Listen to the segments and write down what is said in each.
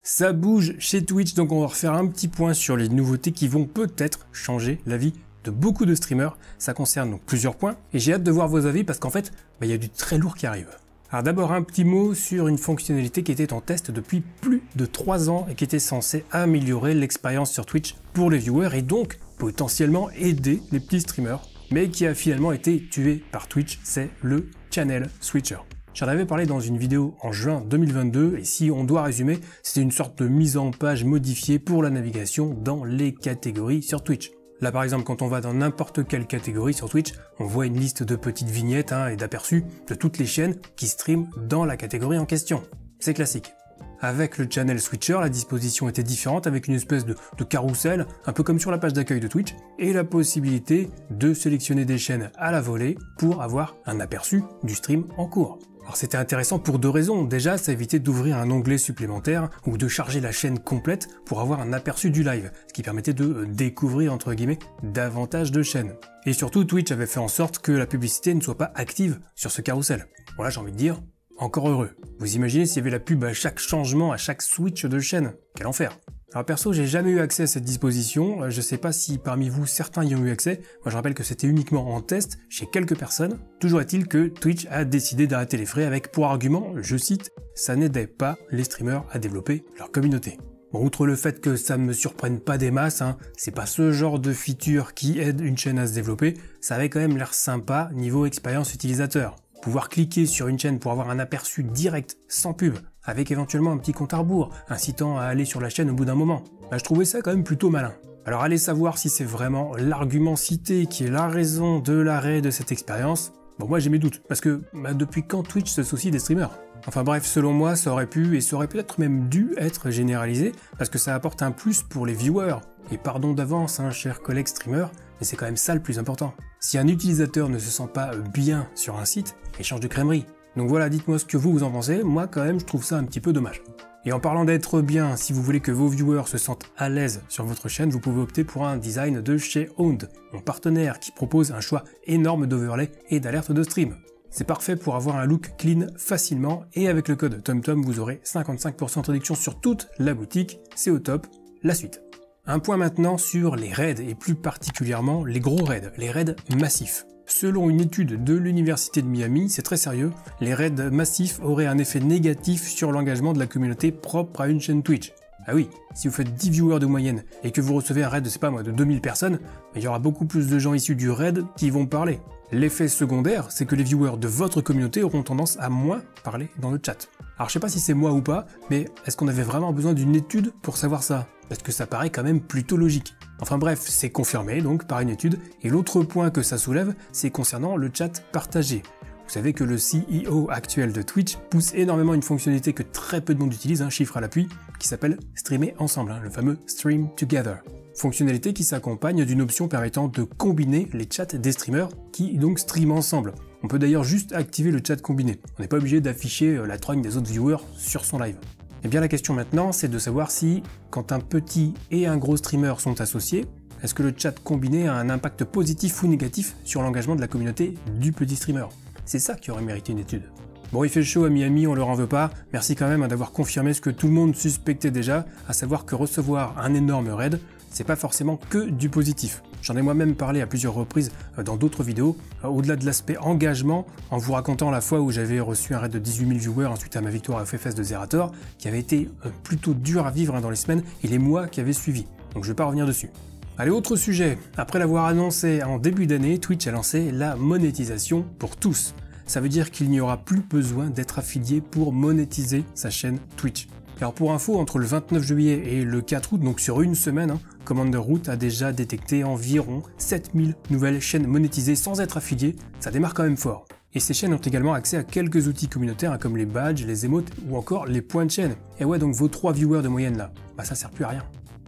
Ça bouge chez Twitch, donc on va refaire un petit point sur les nouveautés qui vont peut-être changer la vie de beaucoup de streamers. Ça concerne donc plusieurs points et j'ai hâte de voir vos avis parce qu'en fait, il y a du très lourd qui arrive. Alors d'abord un petit mot sur une fonctionnalité qui était en test depuis plus de 3 ans et qui était censée améliorer l'expérience sur Twitch pour les viewers et donc potentiellement aider les petits streamers, mais qui a finalement été tué par Twitch, c'est le Channel Switcher. J'en avais parlé dans une vidéo en juin 2022 et si on doit résumer, c'était une sorte de mise en page modifiée pour la navigation dans les catégories sur Twitch. Là par exemple, quand on va dans n'importe quelle catégorie sur Twitch, on voit une liste de petites vignettes et d'aperçus de toutes les chaînes qui streament dans la catégorie en question. C'est classique. Avec le Channel Switcher, la disposition était différente avec une espèce de carrousel, un peu comme sur la page d'accueil de Twitch, et la possibilité de sélectionner des chaînes à la volée pour avoir un aperçu du stream en cours. Alors c'était intéressant pour deux raisons. Déjà, ça évitait d'ouvrir un onglet supplémentaire ou de charger la chaîne complète pour avoir un aperçu du live, ce qui permettait de découvrir entre guillemets davantage de chaînes. Et surtout, Twitch avait fait en sorte que la publicité ne soit pas active sur ce carrousel. Voilà, j'ai envie de dire, encore heureux. Vous imaginez s'il y avait la pub à chaque changement, à chaque switch de chaîne. Quel enfer! Alors perso, j'ai jamais eu accès à cette disposition, je sais pas si parmi vous certains y ont eu accès, moi je rappelle que c'était uniquement en test chez quelques personnes. Toujours est-il que Twitch a décidé d'arrêter les frais avec pour argument, je cite, ça n'aidait pas les streamers à développer leur communauté. Bon, outre le fait que ça ne me surprenne pas des masses, c'est pas ce genre de feature qui aide une chaîne à se développer, ça avait quand même l'air sympa niveau expérience utilisateur. Pouvoir cliquer sur une chaîne pour avoir un aperçu direct, sans pub, avec éventuellement un petit compte à rebours, incitant à aller sur la chaîne au bout d'un moment. Je trouvais ça quand même plutôt malin. Alors allez savoir si c'est vraiment l'argument cité qui est la raison de l'arrêt de cette expérience. Bon, moi j'ai mes doutes, parce que depuis quand Twitch se soucie des streamers? Enfin bref, selon moi, ça aurait pu et ça aurait peut-être même dû être généralisé, parce que ça apporte un plus pour les viewers. Et pardon d'avance, chers collègues streamers, mais c'est quand même ça le plus important. Si un utilisateur ne se sent pas bien sur un site, il change de crèmerie. Donc voilà, dites-moi ce que vous en pensez, moi quand même je trouve ça un petit peu dommage. Et en parlant d'être bien, si vous voulez que vos viewers se sentent à l'aise sur votre chaîne, vous pouvez opter pour un design de chez Owned, mon partenaire qui propose un choix énorme d'overlay et d'alertes de stream. C'est parfait pour avoir un look clean facilement et avec le code TomTom vous aurez 55% de réduction sur toute la boutique, c'est au top. La suite. Un point maintenant sur les raids et plus particulièrement les gros raids, les raids massifs. Selon une étude de l'université de Miami, c'est très sérieux, les raids massifs auraient un effet négatif sur l'engagement de la communauté propre à une chaîne Twitch. Ah oui, si vous faites 10 viewers de moyenne et que vous recevez un raid, de 2000 personnes, il y aura beaucoup plus de gens issus du raid qui vont parler. L'effet secondaire, c'est que les viewers de votre communauté auront tendance à moins parler dans le chat. Alors je sais pas si c'est moi ou pas, mais est-ce qu'on avait vraiment besoin d'une étude pour savoir ça? Parce que ça paraît quand même plutôt logique. Enfin bref, c'est confirmé donc par une étude, et l'autre point que ça soulève, c'est concernant le chat partagé. Vous savez que le CEO actuel de Twitch pousse énormément une fonctionnalité que très peu de monde utilise, un chiffre à l'appui, qui s'appelle Streamer ensemble, le fameux Stream Together. Fonctionnalité qui s'accompagne d'une option permettant de combiner les chats des streamers qui donc streament ensemble. On peut d'ailleurs juste activer le chat combiné. On n'est pas obligé d'afficher la trogne des autres viewers sur son live. Et bien la question maintenant, c'est de savoir si, quand un petit et un gros streamer sont associés, est-ce que le chat combiné a un impact positif ou négatif sur l'engagement de la communauté du petit streamer? C'est ça qui aurait mérité une étude. Bon, il fait chaud à Miami, on leur en veut pas. Merci quand même d'avoir confirmé ce que tout le monde suspectait déjà, à savoir que recevoir un énorme raid, c'est pas forcément que du positif. J'en ai moi-même parlé à plusieurs reprises dans d'autres vidéos, au-delà de l'aspect engagement, en vous racontant la fois où j'avais reçu un raid de 18 000 viewers suite à ma victoire à FFS de Zerator, qui avait été plutôt dur à vivre dans les semaines et les mois qui avaient suivi. Donc je vais pas revenir dessus. Allez, autre sujet. Après l'avoir annoncé en début d'année, Twitch a lancé la monétisation pour tous. Ça veut dire qu'il n'y aura plus besoin d'être affilié pour monétiser sa chaîne Twitch. Alors pour info, entre le 29 juillet et le 4 août, donc sur une semaine, Commander Root a déjà détecté environ 7000 nouvelles chaînes monétisées sans être affiliées, ça démarre quand même fort. Et ces chaînes ont également accès à quelques outils communautaires comme les badges, les émotes ou encore les points de chaîne. Et ouais, donc vos 3 viewers de moyenne là, ça sert plus à rien.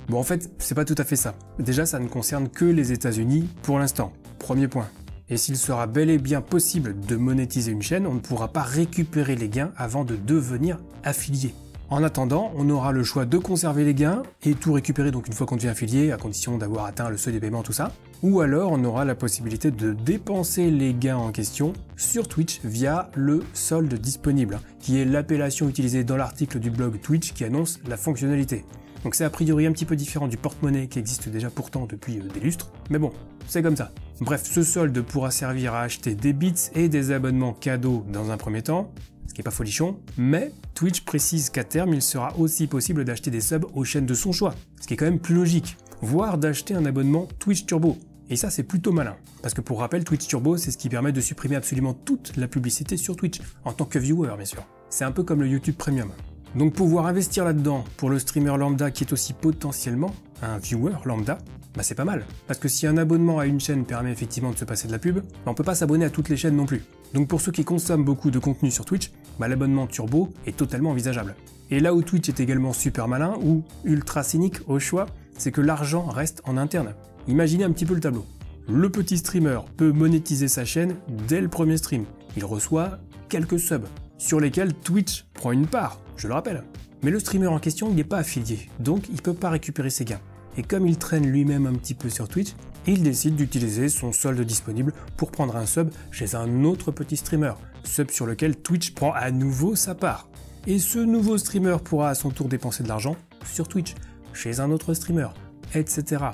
Bon en fait, c'est pas tout à fait ça. Déjà, ça ne concerne que les États-Unis pour l'instant. Premier point. Et s'il sera bel et bien possible de monétiser une chaîne, on ne pourra pas récupérer les gains avant de devenir affilié. En attendant, on aura le choix de conserver les gains et tout récupérer donc une fois qu'on devient affilié, à condition d'avoir atteint le seuil des paiements, tout ça. Ou alors on aura la possibilité de dépenser les gains en question sur Twitch via le solde disponible, qui est l'appellation utilisée dans l'article du blog Twitch qui annonce la fonctionnalité. Donc c'est a priori un petit peu différent du porte-monnaie qui existe déjà pourtant depuis des lustres, mais bon, c'est comme ça. Bref, ce solde pourra servir à acheter des bits et des abonnements cadeaux dans un premier temps, ce qui n'est pas folichon, mais Twitch précise qu'à terme, il sera aussi possible d'acheter des subs aux chaînes de son choix, ce qui est quand même plus logique, voire d'acheter un abonnement Twitch Turbo. Et ça, c'est plutôt malin, parce que pour rappel, Twitch Turbo, c'est ce qui permet de supprimer absolument toute la publicité sur Twitch, en tant que viewer, bien sûr. C'est un peu comme le YouTube Premium. Donc pouvoir investir là-dedans, pour le streamer lambda qui est aussi potentiellement un viewer lambda, bah c'est pas mal. Parce que si un abonnement à une chaîne permet effectivement de se passer de la pub, bah on peut pas s'abonner à toutes les chaînes non plus. Donc pour ceux qui consomment beaucoup de contenu sur Twitch, bah l'abonnement Turbo est totalement envisageable. Et là où Twitch est également super malin, ou ultra cynique au choix, c'est que l'argent reste en interne. Imaginez un petit peu le tableau. Le petit streamer peut monétiser sa chaîne dès le premier stream. Il reçoit quelques subs, sur lesquels Twitch prend une part, je le rappelle. Mais le streamer en question, il n'est pas affilié, donc il ne peut pas récupérer ses gains. Et comme il traîne lui-même un petit peu sur Twitch, il décide d'utiliser son solde disponible pour prendre un sub chez un autre petit streamer, sub sur lequel Twitch prend à nouveau sa part. Et ce nouveau streamer pourra à son tour dépenser de l'argent sur Twitch, chez un autre streamer, etc.,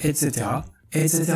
etc., etc.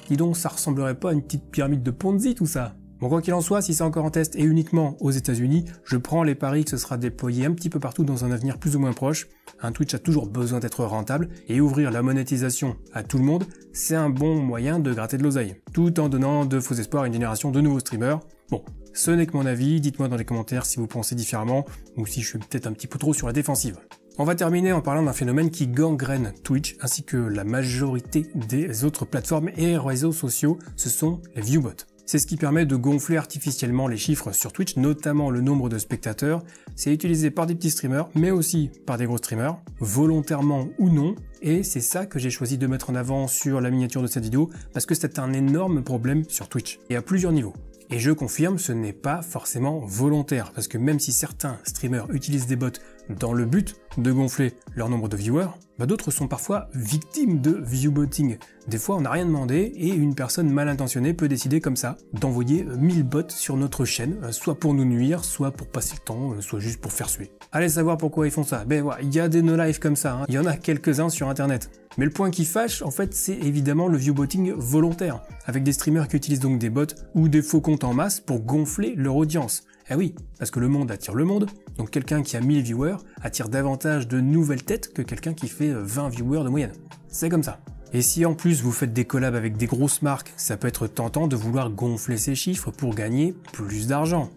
Dis donc, ça ressemblerait pas à une petite pyramide de Ponzi tout ça? Bon, quoi qu'il en soit, si c'est encore en test et uniquement aux États-Unis, je prends les paris que ce sera déployé un petit peu partout dans un avenir plus ou moins proche. Un Twitch a toujours besoin d'être rentable et ouvrir la monétisation à tout le monde, c'est un bon moyen de gratter de l'oseille, tout en donnant de faux espoirs à une génération de nouveaux streamers. Bon, ce n'est que mon avis, dites-moi dans les commentaires si vous pensez différemment ou si je suis peut-être un petit peu trop sur la défensive. On va terminer en parlant d'un phénomène qui gangrène Twitch ainsi que la majorité des autres plateformes et réseaux sociaux, ce sont les viewbots. C'est ce qui permet de gonfler artificiellement les chiffres sur Twitch, notamment le nombre de spectateurs. C'est utilisé par des petits streamers, mais aussi par des gros streamers, volontairement ou non. Et c'est ça que j'ai choisi de mettre en avant sur la miniature de cette vidéo, parce que c'est un énorme problème sur Twitch, et à plusieurs niveaux. Et je confirme, ce n'est pas forcément volontaire, parce que même si certains streamers utilisent des bots dans le but de gonfler leur nombre de viewers, d'autres sont parfois victimes de viewbotting. Des fois, on n'a rien demandé et une personne mal intentionnée peut décider comme ça d'envoyer 1000 bots sur notre chaîne, soit pour nous nuire, soit pour passer le temps, soit juste pour faire suer. Allez savoir pourquoi ils font ça. Ben voilà, il y a des no-life comme ça, il y en a quelques-uns sur internet. Mais le point qui fâche, en fait, c'est évidemment le viewbotting volontaire, avec des streamers qui utilisent donc des bots ou des faux comptes en masse pour gonfler leur audience. Eh oui, parce que le monde attire le monde, donc quelqu'un qui a 1000 viewers attire davantage de nouvelles têtes que quelqu'un qui fait 20 viewers de moyenne. C'est comme ça. Et si en plus vous faites des collabs avec des grosses marques, ça peut être tentant de vouloir gonfler ces chiffres pour gagner plus d'argent.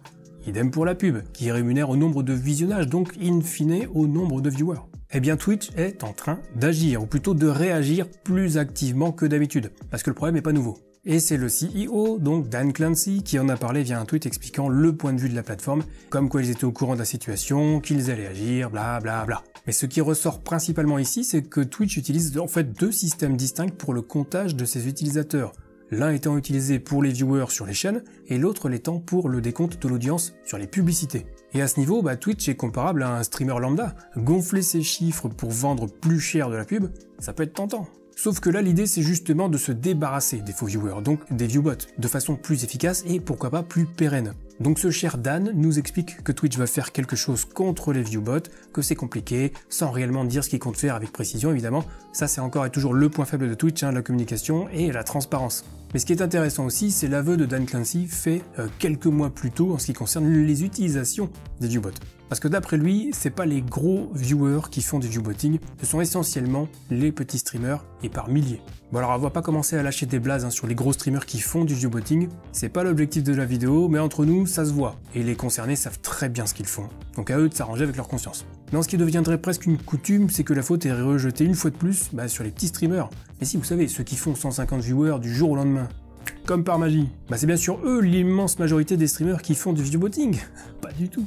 Idem pour la pub, qui rémunère au nombre de visionnages, donc in fine au nombre de viewers. Eh bien Twitch est en train d'agir, ou plutôt de réagir plus activement que d'habitude, parce que le problème n'est pas nouveau. Et c'est le CEO, donc Dan Clancy, qui en a parlé via un tweet expliquant le point de vue de la plateforme, comme quoi ils étaient au courant de la situation, qu'ils allaient agir, bla bla bla. Mais ce qui ressort principalement ici, c'est que Twitch utilise en fait deux systèmes distincts pour le comptage de ses utilisateurs. L'un étant utilisé pour les viewers sur les chaînes, et l'autre l'étant pour le décompte de l'audience sur les publicités. Et à ce niveau, Twitch est comparable à un streamer lambda. Gonfler ses chiffres pour vendre plus cher de la pub, ça peut être tentant. Sauf que là, l'idée, c'est justement de se débarrasser des faux viewers, donc des viewbots, de façon plus efficace et pourquoi pas plus pérenne. Donc ce cher Dan nous explique que Twitch va faire quelque chose contre les viewbots, que c'est compliqué, sans réellement dire ce qu'il compte faire avec précision évidemment. Ça c'est encore et toujours le point faible de Twitch, la communication et la transparence. Mais ce qui est intéressant aussi, c'est l'aveu de Dan Clancy fait quelques mois plus tôt en ce qui concerne les utilisations des viewbots. Parce que d'après lui, c'est pas les gros viewers qui font du viewbotting, ce sont essentiellement les petits streamers et par milliers. Bon alors on va pas commencer à lâcher des blazes sur les gros streamers qui font du viewbotting, c'est pas l'objectif de la vidéo, mais entre nous, ça se voit, et les concernés savent très bien ce qu'ils font, donc à eux de s'arranger avec leur conscience. Mais ce qui deviendrait presque une coutume, c'est que la faute est rejetée une fois de plus sur les petits streamers. Et si vous savez, ceux qui font 150 viewers du jour au lendemain, comme par magie, c'est bien sûr eux l'immense majorité des streamers qui font du viewbotting. Pas du tout.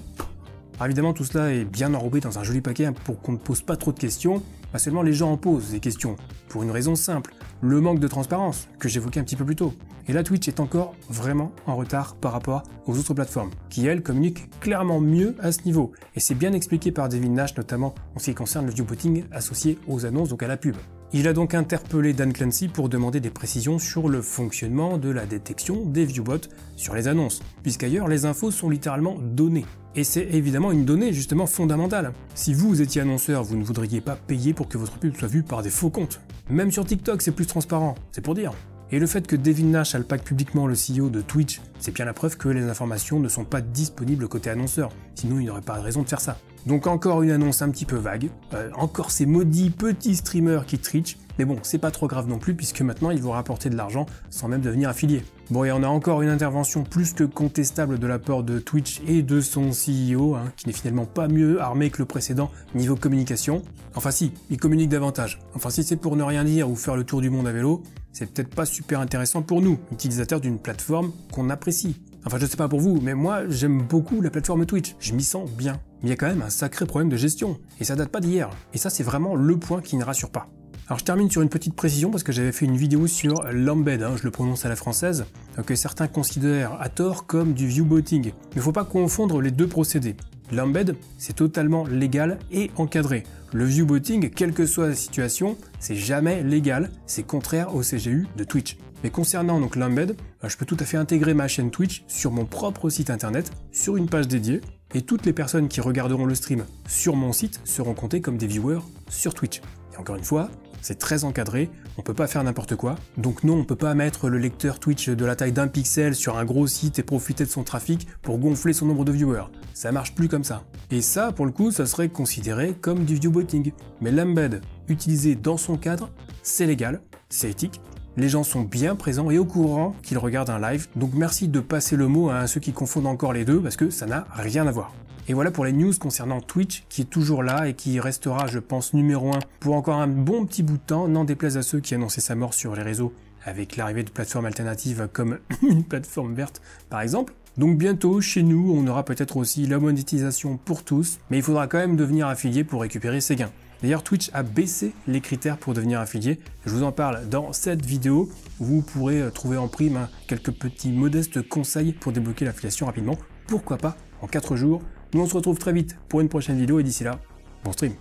Alors évidemment tout cela est bien enrobé dans un joli paquet pour qu'on ne pose pas trop de questions, seulement les gens en posent des questions, pour une raison simple, le manque de transparence que j'évoquais un petit peu plus tôt. Et là, Twitch est encore vraiment en retard par rapport aux autres plateformes, qui elles communiquent clairement mieux à ce niveau. Et c'est bien expliqué par Devin Nash, notamment en ce qui concerne le viewbotting associé aux annonces, donc à la pub. Il a donc interpellé Dan Clancy pour demander des précisions sur le fonctionnement de la détection des viewbots sur les annonces, puisqu'ailleurs les infos sont littéralement données. Et c'est évidemment une donnée justement fondamentale. Si vous étiez annonceur, vous ne voudriez pas payer pour que votre pub soit vue par des faux comptes. Même sur TikTok, c'est plus transparent, c'est pour dire. Et le fait que Devin Nash alpague publiquement le CEO de Twitch, c'est bien la preuve que les informations ne sont pas disponibles côté annonceur, sinon il n'y aurait pas de raison de faire ça. Donc encore une annonce un petit peu vague, encore ces maudits petits streamers qui trichent, mais bon, c'est pas trop grave non plus puisque maintenant ils vont rapporter de l'argent sans même devenir affiliés. Bon, et on a encore une intervention plus que contestable de la part de Twitch et de son CEO, qui n'est finalement pas mieux armé que le précédent niveau communication. Enfin si, il communique davantage. Enfin si c'est pour ne rien dire ou faire le tour du monde à vélo, c'est peut-être pas super intéressant pour nous, utilisateurs d'une plateforme qu'on apprécie. Enfin je sais pas pour vous, mais moi j'aime beaucoup la plateforme Twitch, je m'y sens bien. Mais il y a quand même un sacré problème de gestion, et ça date pas d'hier. Et ça c'est vraiment le point qui ne rassure pas. Alors je termine sur une petite précision parce que j'avais fait une vidéo sur l'embed, je le prononce à la française, que certains considèrent à tort comme du viewbotting. Mais faut pas confondre les deux procédés. L'embed, c'est totalement légal et encadré. Le viewbotting, quelle que soit la situation, c'est jamais légal, c'est contraire au CGU de Twitch. Mais concernant donc l'embed, je peux tout à fait intégrer ma chaîne Twitch sur mon propre site internet, sur une page dédiée, et toutes les personnes qui regarderont le stream sur mon site seront comptées comme des viewers sur Twitch. Et encore une fois, c'est très encadré, on peut pas faire n'importe quoi. Donc non, on peut pas mettre le lecteur Twitch de la taille d'un pixel sur un gros site et profiter de son trafic pour gonfler son nombre de viewers. Ça marche plus comme ça. Et ça, pour le coup, ça serait considéré comme du viewbotting. Mais l'embed, utilisé dans son cadre, c'est légal, c'est éthique. Les gens sont bien présents et au courant qu'ils regardent un live, donc merci de passer le mot à ceux qui confondent encore les deux parce que ça n'a rien à voir. Et voilà pour les news concernant Twitch, qui est toujours là et qui restera, je pense, numéro 1 pour encore un bon petit bout de temps, n'en déplaise à ceux qui annonçaient sa mort sur les réseaux, avec l'arrivée de plateformes alternatives comme une plateforme verte, par exemple. Donc bientôt, chez nous, on aura peut-être aussi la monétisation pour tous, mais il faudra quand même devenir affilié pour récupérer ses gains. D'ailleurs, Twitch a baissé les critères pour devenir affilié. Je vous en parle dans cette vidéo où vous pourrez trouver en prime quelques petits modestes conseils pour débloquer l'affiliation rapidement. Pourquoi pas en 4 jours. Nous on se retrouve très vite pour une prochaine vidéo et d'ici là, bon stream.